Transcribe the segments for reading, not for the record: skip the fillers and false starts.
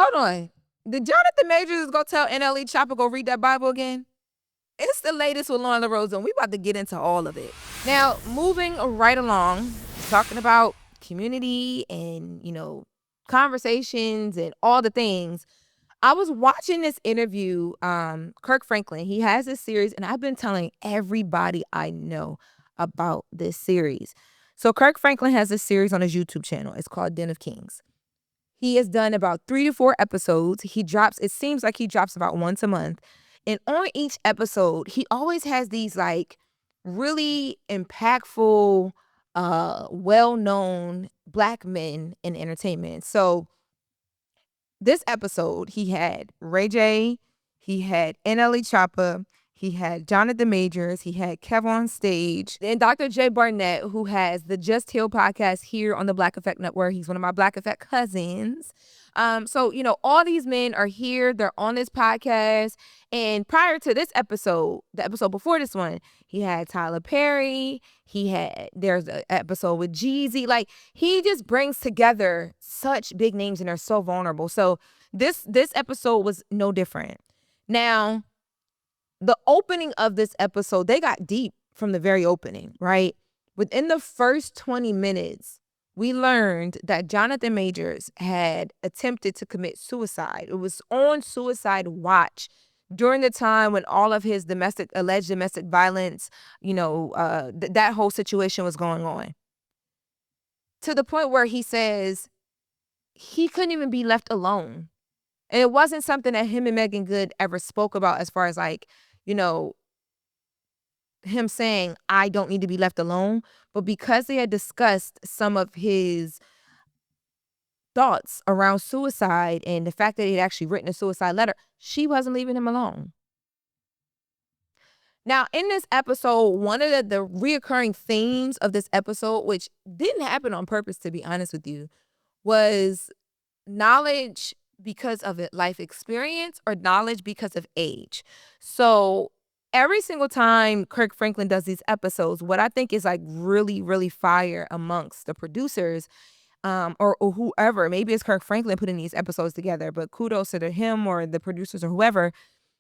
Hold on. Did Johnathan Majors go tell NLE Choppa go read that Bible again? It's the latest with Loren LoRosa, and we about to get into all of it. Now, moving right along, talking about community and, conversations and all the things. I was watching this interview, Kirk Franklin. He has this series, and I've been telling everybody I know about this series. So Kirk Franklin has this series on his YouTube channel. It's called Den of Kings. He has done about 3 to 4 episodes. It seems like he drops about once a month. And on each episode, he always has these like really impactful, well-known Black men in entertainment. So this episode, he had Ray J, he had NLE Choppa, he had Johnathan Majors, he had Kev on stage, and Dr. J. Barnett, who has the Just Heal podcast here on the Black Effect Network. He's one of my Black Effect cousins. So, all these men are here. They're on this podcast. And prior to this episode, the episode before this one, he had Tyler Perry. There's an episode with Jeezy. Like, he just brings together such big names and they're so vulnerable. So this episode was no different. Now, the opening of this episode, they got deep from the very opening, right? Within the first 20 minutes, we learned that Johnathan Majors had attempted to commit suicide. It was on suicide watch during the time when all of his alleged domestic violence, that whole situation was going on. To the point where he says he couldn't even be left alone. And it wasn't something that him and Megan Good ever spoke about as far as like, him saying, I don't need to be left alone. But because they had discussed some of his thoughts around suicide and the fact that he had actually written a suicide letter, she wasn't leaving him alone. Now, in this episode, one of the reoccurring themes of this episode, which didn't happen on purpose, to be honest with you, was knowledge because of life experience or knowledge because of age. So every single time Kirk Franklin does these episodes, what I think is like really, really fire amongst the producers or whoever, maybe it's Kirk Franklin putting these episodes together, but kudos to him or the producers or whoever.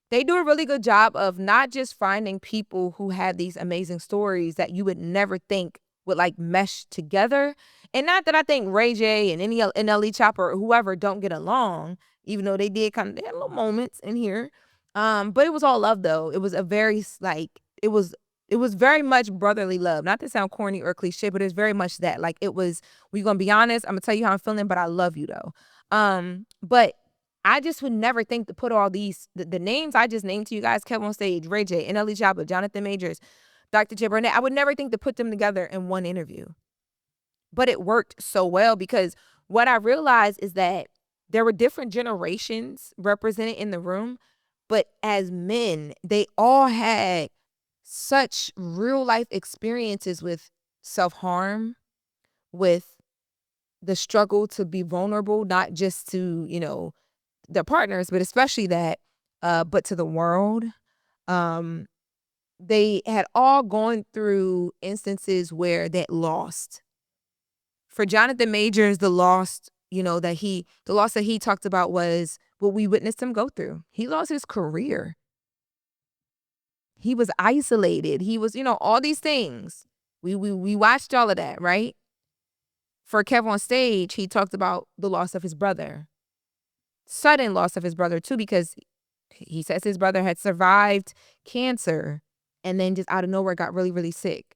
They do a really good job of not just finding people who have these amazing stories that you would never think would like mesh together. And not that I think Ray J and NLE Choppa or whoever don't get along, even though they had little moments in here. But it was all love though. It was a very it was very much brotherly love. Not to sound corny or cliche, but it's very much that. Like it was, we're gonna be honest, I'm gonna tell you how I'm feeling, but I love you though. But I just would never think to put all these the names I just named to you guys, Kev on stage, Ray J, NLE Choppa, Johnathan Majors, Dr. J. Barnett, I would never think to put them together in one interview. But it worked so well because what I realized is that there were different generations represented in the room, but as men, they all had such real life experiences with self-harm, with the struggle to be vulnerable, not just to, their partners, but especially that, but to the world. They had all gone through instances where they lost. For Johnathan Majors, the loss that he talked about was what we witnessed him go through. He lost his career. He was isolated. He was, all these things. We watched all of that, right? For Kev on stage, he talked about the loss of his brother. Sudden loss of his brother too, because he says his brother had survived cancer and then just out of nowhere got really, really sick.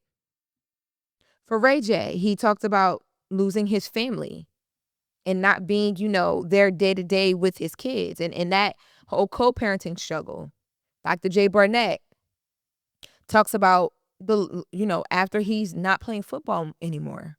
For Ray J, he talked about losing his family and not being, there day to day with his kids and that whole co-parenting struggle. Dr. J. Barnett talks about after he's not playing football anymore.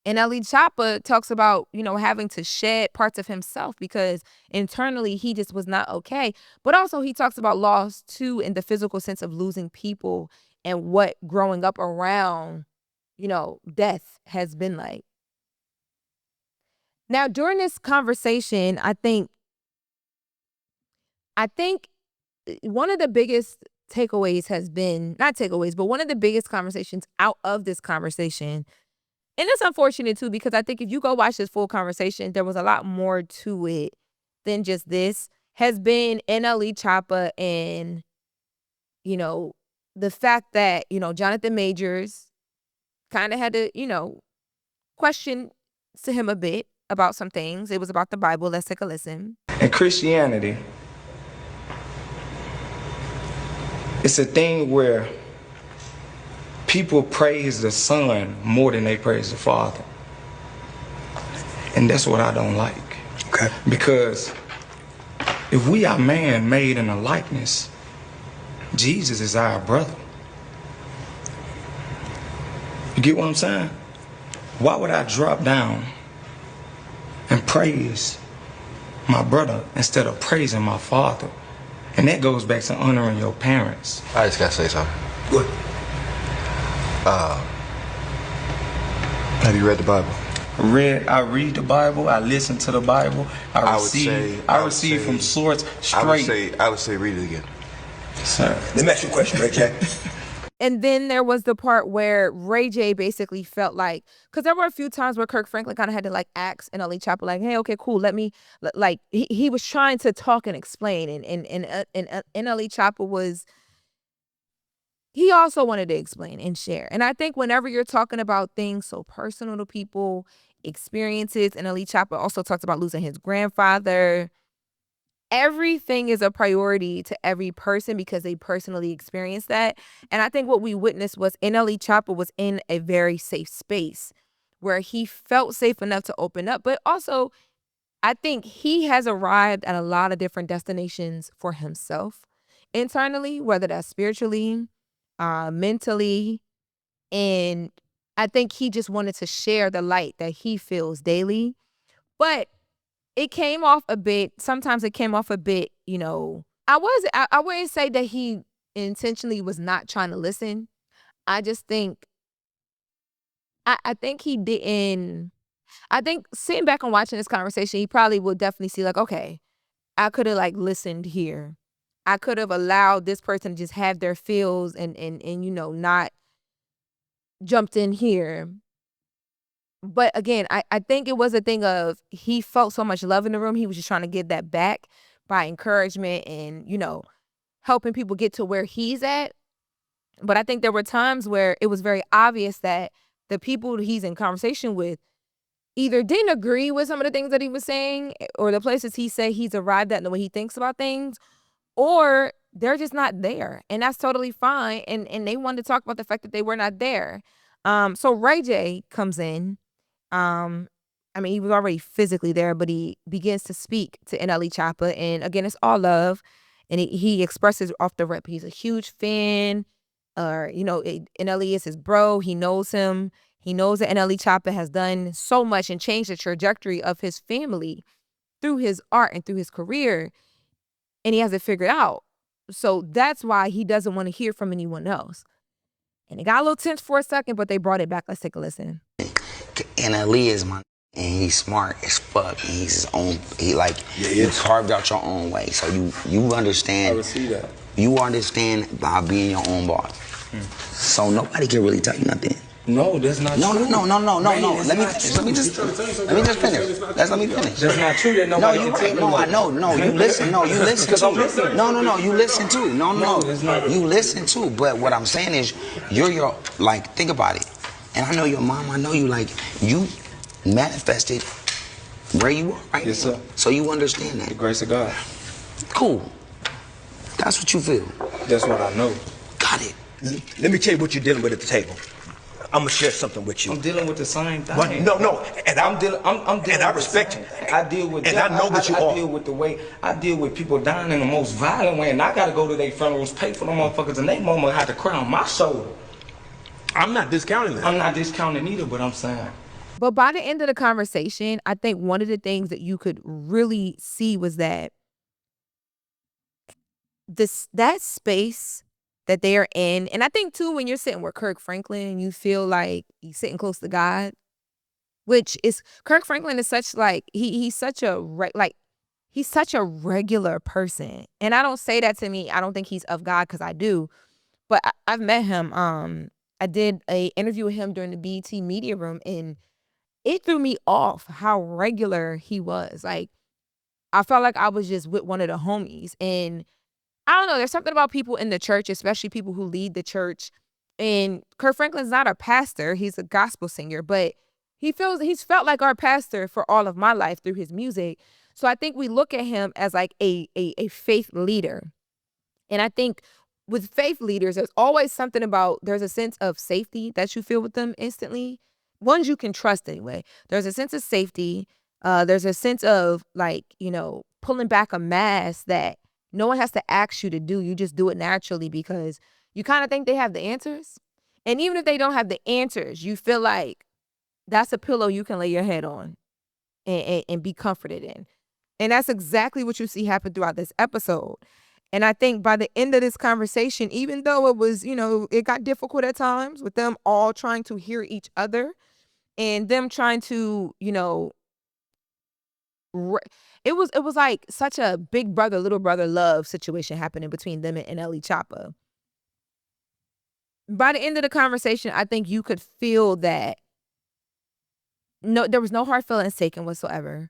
And NLE Choppa talks about, having to shed parts of himself because internally he just was not okay. But also he talks about loss too in the physical sense of losing people and what growing up around, death has been like. Now, during this conversation, I think one of the biggest takeaways has been, not takeaways, but one of the biggest conversations out of this conversation. And it's unfortunate too, because I think if you go watch this full conversation, there was a lot more to it than just this has been NLE Choppa and, you know, the fact that, you know, Johnathan Majors kind of had to, you know, question to him a bit about some things. It was about the Bible. Let's take a listen. In Christianity, it's a thing where people praise the Son more than they praise the Father. And that's what I don't like. Okay. Because if we are man made in a likeness, Jesus is our brother. You get what I'm saying? Why would I drop down and praise my brother instead of praising my father? And that goes back to honoring your parents. I just gotta say something. What? Have you read the Bible? I read the Bible. I listen to the Bible. I receive from source straight. I would say read it again. Sir. Let me ask you a question, Ray J. And then there was the part where Ray J basically felt like, because there were a few times where Kirk Franklin kind of had to like ask NLE Choppa like, hey, okay, cool, let me, like, he was trying to talk and explain. And NLE Choppa was, he also wanted to explain and share. And I think whenever you're talking about things so personal to people, experiences, NLE Choppa also talked about losing his grandfather. Everything is a priority to every person because they personally experienced that. And I think what we witnessed was NLE Choppa was in a very safe space where he felt safe enough to open up. But also, I think he has arrived at a lot of different destinations for himself internally, whether that's spiritually, mentally. And I think he just wanted to share the light that he feels daily. But it came off a bit, sometimes it came off a bit, you know, I wouldn't say that he intentionally was not trying to listen. I just think, I think he didn't, I think sitting back and watching this conversation, he probably will definitely see like, okay, I could have like listened here. I could have allowed this person to just have their feels and you know, not jumped in here. But again, I think it was a thing of he felt so much love in the room. He was just trying to give that back by encouragement and, you know, helping people get to where he's at. But I think there were times where it was very obvious that the people he's in conversation with either didn't agree with some of the things that he was saying or the places he said he's arrived at and the way he thinks about things, or they're just not there. And that's totally fine. And they wanted to talk about the fact that they were not there. So Ray J comes in. I mean, he was already physically there, but he begins to speak to NLE Choppa. And again, it's all love. And he expresses off the rip. He's a huge fan. You know, NLE is his bro. He knows him. He knows that NLE Choppa has done so much and changed the trajectory of his family through his art and through his career. And he has it figured out. So that's why he doesn't want to hear from anyone else. And it got a little tense for a second, but they brought it back. Let's take a listen. NLE is my, and he's smart as fuck, and he's his own, you carved out your own way, so you understand. I will see that. You understand by being your own boss. So nobody can really tell you nothing. No, that's not No. true. No. Let me just finish. Let me finish. That's not true that nobody No, you're can right. tell me what. No, you listen. No, you listen too. No, you listen too. No. it's not. You listen too. But what I'm saying is, you're like, think about it. And I know your mom. I know you, like, you manifested where you are right Yes, now. sir. So you understand The that. grace of God. Cool. That's what you feel. That's what I know. Got it. Let me tell you what you're dealing with at the table. I'm gonna share something with you. I'm dealing with the same thing. But no, and I'm dealing and I with respect the you. same- I deal with and I know that you I are. deal with the way I deal with people dying in the most violent way, and I gotta go to their funerals, pay for the motherfuckers, and they mama had to cry on my shoulder. I'm not discounting that. I'm not discounting either, but I'm saying. But by the end of the conversation, I think one of the things that you could really see was that that space that they are in, and I think too when you're sitting with Kirk Franklin, you feel like you're sitting close to God, which is Kirk Franklin is such like he's such a he's such a regular person, and I don't say that to me. I don't think he's of God because I do, but I've met him. I did a interview with him during the BET Media Room, and it threw me off how regular he was. Like, I felt like I was just with one of the homies. And I don't know, there's something about people in the church, especially people who lead the church. And Kirk Franklin's not a pastor, he's a gospel singer, but he's felt like our pastor for all of my life through his music. So I think we look at him as like a faith leader. And I think with faith leaders, there's always something about, there's a sense of safety that you feel with them instantly. Ones you can trust anyway. There's a sense of safety. There's a sense of like, pulling back a mask that no one has to ask you to do. You just do it naturally because you kind of think they have the answers. And even if they don't have the answers, you feel like that's a pillow you can lay your head on and be comforted in. And that's exactly what you see happen throughout this episode. And I think by the end of this conversation, even though it was, it got difficult at times with them all trying to hear each other and them trying to, it was like such a big brother, little brother love situation happening between them and NLE Choppa. By the end of the conversation, I think you could feel that there was no hard feelings taken whatsoever.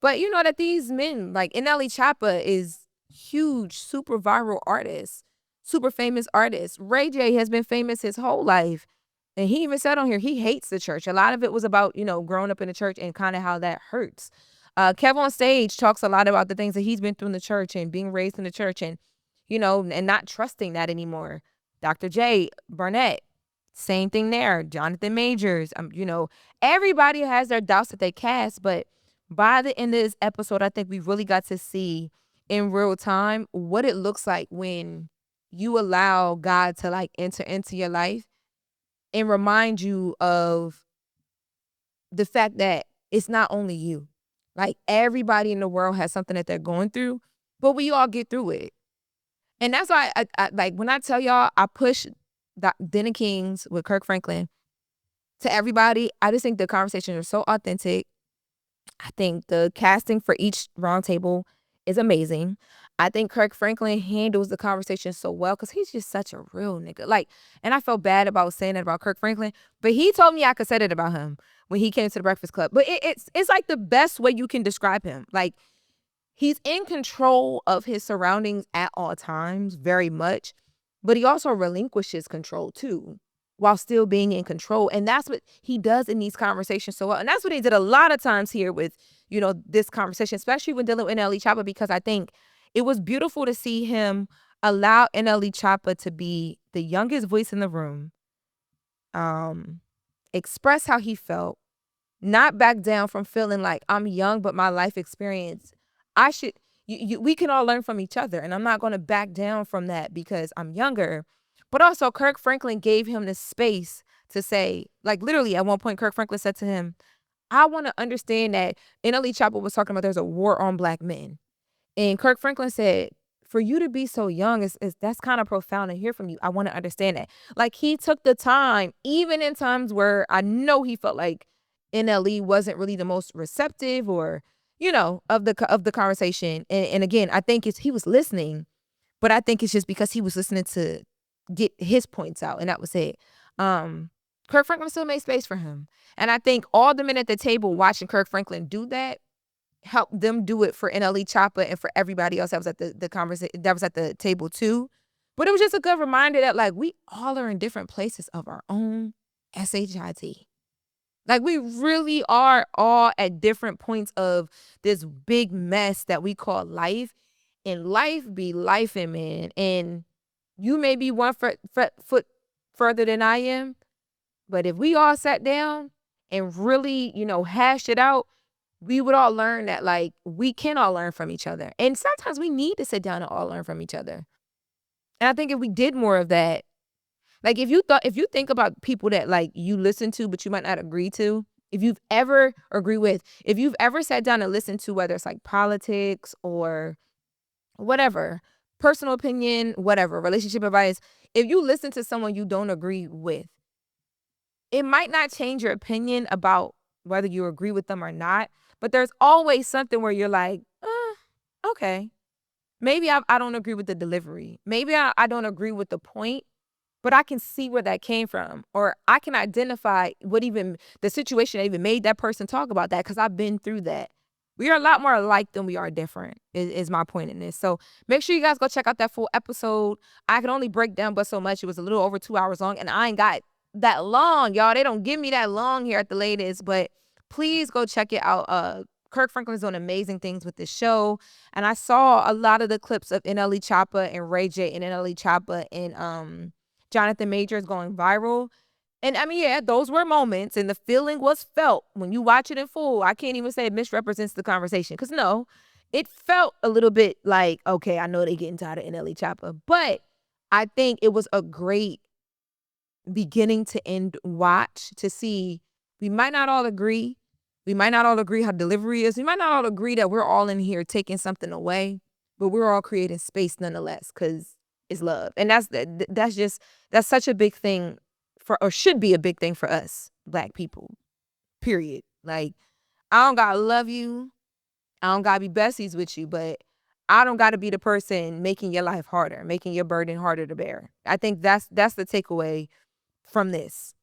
But you know that these men, like NLE Choppa is huge, super viral artist, super famous artist. Ray J has been famous his whole life. And he even said on here, he hates the church. A lot of it was about, growing up in the church and kind of how that hurts. Kev on Stage talks a lot about the things that he's been through in the church and being raised in the church and, and not trusting that anymore. Dr. J, Burnett, same thing there. Johnathan Majors, everybody has their doubts that they cast, but by the end of this episode, I think we really got to see in real time what it looks like when you allow God to like enter into your life and remind you of the fact that it's not only you. Like everybody in the world has something that they're going through, but we all get through it. And that's why I like when I tell y'all I push Den of Kings with Kirk Franklin to everybody. I just think the conversations are so authentic. I think the casting for each roundtable is amazing. I think Kirk Franklin handles the conversation so well because he's just such a real nigga. Like, and I felt bad about saying that about Kirk Franklin, but he told me I could say that about him when he came to the Breakfast Club. But it's like the best way you can describe him. Like, he's in control of his surroundings at all times, very much, but he also relinquishes control too, while still being in control. And that's what he does in these conversations so well. And that's what he did a lot of times here with, this conversation, especially when dealing with NLE Choppa, because I think it was beautiful to see him allow NLE Choppa to be the youngest voice in the room, express how he felt, not back down from feeling like I'm young, but my life experience, we can all learn from each other. And I'm not going to back down from that because I'm younger. But also Kirk Franklin gave him the space to say, like literally at one point, Kirk Franklin said to him, I want to understand that NLE Choppa was talking about there's a war on black men. And Kirk Franklin said, for you to be so young, that's kind of profound to hear from you. I want to understand that. Like he took the time, even in times where I know he felt like NLE wasn't really the most receptive or, of the conversation. And again, I think he was listening, but I think it's just because he was listening to get his points out, and that was it. Kirk Franklin still made space for him. And I think all the men at the table watching Kirk Franklin do that helped them do it for NLE Choppa and for everybody else that was at the conversation, that was at the table too. But it was just a good reminder that like we all are in different places of our own SHIT. Like we really are all at different points of this big mess that we call life. And life be lifing, man. And you may be one foot further than I am, but if we all sat down and really, hashed it out, we would all learn that, like, we can all learn from each other. And sometimes we need to sit down and all learn from each other. And I think if we did more of that, like, if you think about people that, like, you listen to but you might not agree to, if you've ever sat down and listened to, whether it's, like, politics or whatever, personal opinion, whatever, relationship advice, if you listen to someone you don't agree with, it might not change your opinion about whether you agree with them or not, but there's always something where you're like, okay, maybe I don't agree with the delivery. Maybe I don't agree with the point, but I can see where that came from, or I can identify what even the situation that even made that person talk about that because I've been through that. We are a lot more alike than we are different, is my point in this. So make sure you guys go check out that full episode. I could only break down but so much. It was a little over 2 hours long, and I ain't got that long, y'all. They don't give me that long here at the latest, but please go check it out. Kirk Franklin's doing amazing things with this show. And I saw a lot of the clips of NLE Choppa and Ray J and NLE Choppa and Johnathan Majors going viral. And I mean, yeah, those were moments and the feeling was felt when you watch it in full. I can't even say it misrepresents the conversation because no, it felt a little bit like, okay, I know they getting tired of NLE Choppa, but I think it was a great beginning to end watch to see we might not all agree. We might not all agree how delivery is. We might not all agree that we're all in here taking something away, but we're all creating space nonetheless because it's love. And that's such a big thing for, or should be a big thing for us, Black people, period. Like, I don't gotta love you. I don't gotta be besties with you, but I don't gotta be the person making your life harder, making your burden harder to bear. I think that's the takeaway from this.